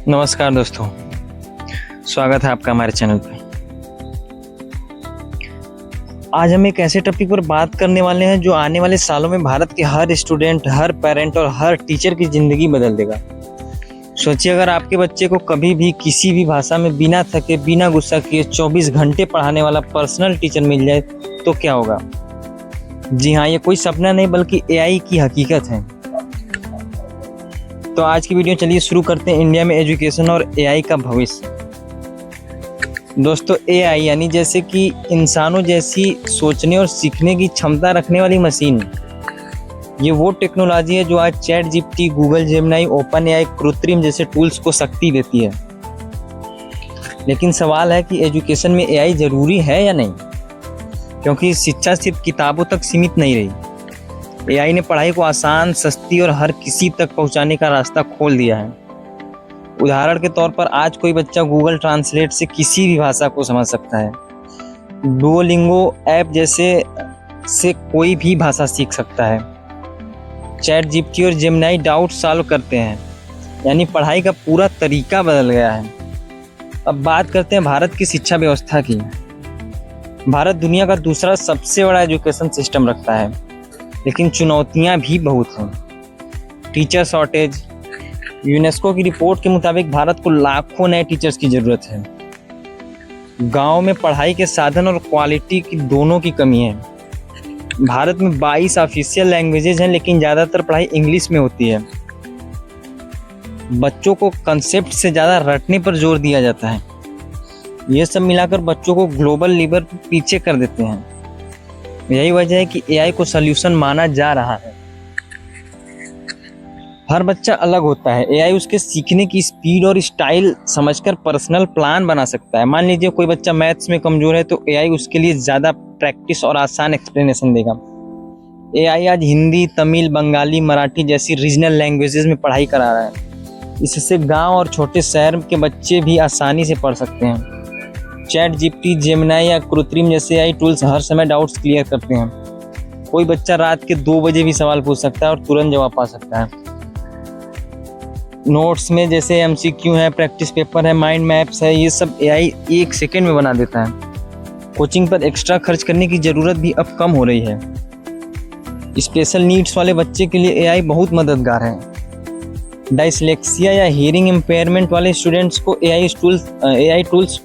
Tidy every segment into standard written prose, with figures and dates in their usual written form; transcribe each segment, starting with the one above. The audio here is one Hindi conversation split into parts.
नमस्कार दोस्तों, स्वागत है आपका हमारे चैनल पे। आज हम एक ऐसे टॉपिक पर बात करने वाले हैं जो आने वाले सालों में भारत के हर स्टूडेंट, हर पेरेंट और हर टीचर की ज़िंदगी बदल देगा। सोचिए, अगर आपके बच्चे को कभी भी किसी भी भाषा में बिना थके, बिना गुस्सा किए 24 घंटे पढ़ाने वाला पर्सनल टीचर मिल जाए तो क्या होगा। जी हाँ, ये कोई सपना नहीं बल्कि एआई की हकीकत है। तो आज की वीडियो चलिए शुरू करते हैं, इंडिया में एजुकेशन और एआई का भविष्य। दोस्तों, एआई यानी जैसे कि इंसानों जैसी सोचने और सीखने की क्षमता रखने वाली मशीन, ये वो टेक्नोलॉजी है जो आज chat GPT, Google Gemini, open AI, कृत्रिम जैसे टूल्स को शक्ति देती है। लेकिन सवाल है कि एजुकेशन में एआई ज़रूरी है या नहीं, क्योंकि शिक्षा सिर्फ किताबों तक सीमित नहीं रही। एआई ने पढ़ाई को आसान, सस्ती और हर किसी तक पहुंचाने का रास्ता खोल दिया है। उदाहरण के तौर पर आज कोई बच्चा गूगल ट्रांसलेट से किसी भी भाषा को समझ सकता है। डुओलिंगो ऐप जैसे से कोई भी भाषा सीख सकता है। चैट जीपीटी और जेमिनी डाउट सॉल्व करते हैं, यानी पढ़ाई का पूरा तरीका बदल गया है। अब बात करते हैं भारत की शिक्षा व्यवस्था की। भारत दुनिया का दूसरा सबसे बड़ा एजुकेशन सिस्टम रखता है, लेकिन चुनौतियां भी बहुत हैं। Teacher shortage. यूनेस्को की रिपोर्ट के मुताबिक भारत को लाखों नए टीचर्स की ज़रूरत है। गांव में पढ़ाई के साधन और क्वालिटी की दोनों की कमी है। भारत में 22 ऑफिशियल लैंग्वेजेज हैं, लेकिन ज़्यादातर पढ़ाई इंग्लिश में होती है। बच्चों को कंसेप्ट से ज़्यादा रटने पर जोर दिया जाता है। ये सब मिलाकर बच्चों को ग्लोबल लेवल पर पीछे कर देते हैं। यही वजह है कि एआई को सॉल्यूशन माना जा रहा है। हर बच्चा अलग होता है। एआई उसके सीखने की स्पीड और स्टाइल समझकर पर्सनल प्लान बना सकता है। मान लीजिए कोई बच्चा मैथ्स में कमजोर है तो एआई उसके लिए ज़्यादा प्रैक्टिस और आसान एक्सप्लेनेशन देगा। एआई आज हिंदी, तमिल, बंगाली, मराठी जैसी रीजनल लैंग्वेजेस में पढ़ाई करा रहा है। इससे गांव और छोटे शहर के बच्चे भी आसानी से पढ़ सकते हैं। चैट जीपीटी, जेमिनी या कृत्रिम जैसे एआई टूल्स हर समय डाउट्स क्लियर करते हैं। कोई बच्चा रात के 2 बजे भी सवाल पूछ सकता है और तुरंत जवाब पा सकता है। नोट्स में जैसे एमसीक्यू है, प्रैक्टिस पेपर है, माइंड मैप्स है, ये सब एआई 1 सेकेंड में बना देता है। कोचिंग पर एक्स्ट्रा खर्च करने की ज़रूरत भी अब कम हो रही है। स्पेशल नीड्स वाले बच्चे के लिए एआई बहुत मददगार है। डायस्लेक्सिया या हियरिंग इम्पेयरमेंट वाले स्टूडेंट्स को एआई टूल्स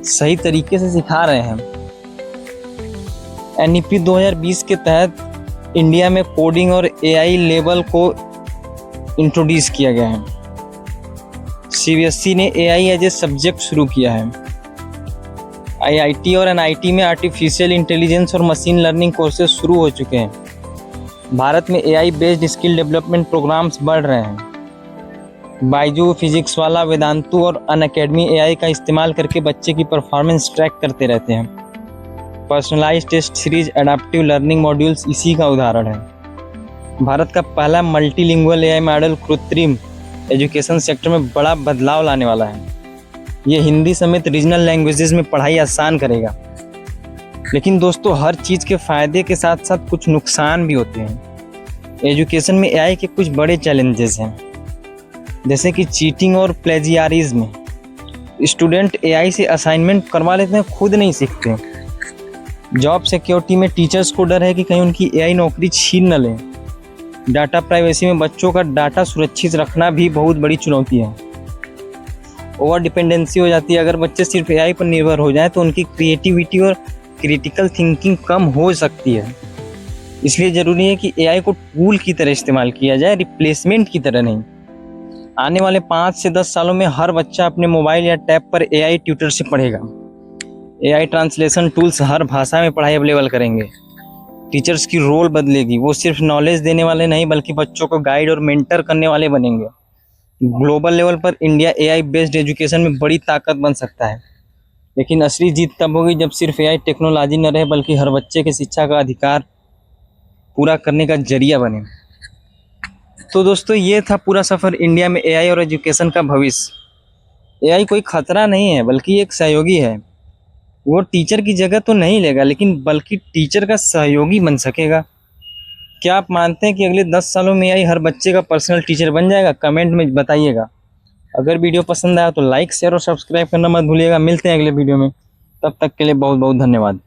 सही तरीके से सिखा रहे हैं। एनईपी 2020 के तहत इंडिया में कोडिंग और एआई लेवल को इंट्रोड्यूस किया गया है। सीबीएसई ने एआई एज ए सब्जेक्ट शुरू किया है। आईआईटी और एनआईटी में आर्टिफिशियल इंटेलिजेंस और मशीन लर्निंग कोर्सेज शुरू हो चुके हैं। भारत में AI based skill development programs बढ़ रहे हैं। बायजू, फिजिक्स वाला, वेदांतु और अनअकैडमी एआई का इस्तेमाल करके बच्चे की परफॉर्मेंस ट्रैक करते रहते हैं। Personalised test series, adaptive learning modules इसी का उदाहरण है। भारत का पहला multilingual AI model Krutrim education sector में बड़ा बदलाव लाने वाला है। ये हिंदी समेत रीजनल लैंग्वेजेस में पढ़ाई आसान करेगा। लेकिन दोस्तों, हर चीज़ के फ़ायदे के साथ साथ कुछ नुकसान भी होते हैं। एजुकेशन में एआई के कुछ बड़े चैलेंजेस हैं, जैसे कि चीटिंग और प्लेजियारिज्म। स्टूडेंट एआई से असाइनमेंट करवा लेते हैं, खुद नहीं सीखते। जॉब सिक्योरिटी में टीचर्स को डर है कि कहीं उनकी एआई नौकरी छीन न ले। डाटा प्राइवेसी में बच्चों का डाटा सुरक्षित रखना भी बहुत बड़ी चुनौती है। ओवर डिपेंडेंसी हो जाती है। अगर बच्चे सिर्फ एआई पर निर्भर हो जाएं तो उनकी क्रिएटिविटी और क्रिटिकल थिंकिंग कम हो सकती है। इसलिए ज़रूरी है कि एआई को टूल की तरह इस्तेमाल किया जाए, रिप्लेसमेंट की तरह नहीं। आने वाले 5 से 10 सालों में हर बच्चा अपने मोबाइल या टैब पर एआई ट्यूटर से पढ़ेगा। एआई ट्रांसलेशन टूल्स हर भाषा में पढ़ाई अवेलेबल करेंगे। टीचर्स की रोल बदलेगी। वो सिर्फ नॉलेज देने वाले नहीं बल्कि बच्चों को गाइड और मेंटर करने वाले बनेंगे। ग्लोबल लेवल पर इंडिया एआई बेस्ड एजुकेशन में बड़ी ताकत बन सकता है। लेकिन असली जीत तब होगी जब सिर्फ एआई टेक्नोलॉजी न रहे बल्कि हर बच्चे के शिक्षा का अधिकार पूरा करने का जरिया बने। तो दोस्तों, ये था पूरा सफ़र इंडिया में एआई और एजुकेशन का भविष्य। एआई कोई खतरा नहीं है बल्कि एक सहयोगी है। वो टीचर की जगह तो नहीं लेगा, लेकिन बल्कि टीचर का सहयोगी बन सकेगा। क्या आप मानते हैं कि अगले 10 सालों में एआई हर बच्चे का पर्सनल टीचर बन जाएगा? कमेंट में बताइएगा। अगर वीडियो पसंद आया तो लाइक शेयर और सब्सक्राइब करना मत भूलिएगा। मिलते हैं अगले वीडियो में, तब तक के लिए बहुत बहुत धन्यवाद।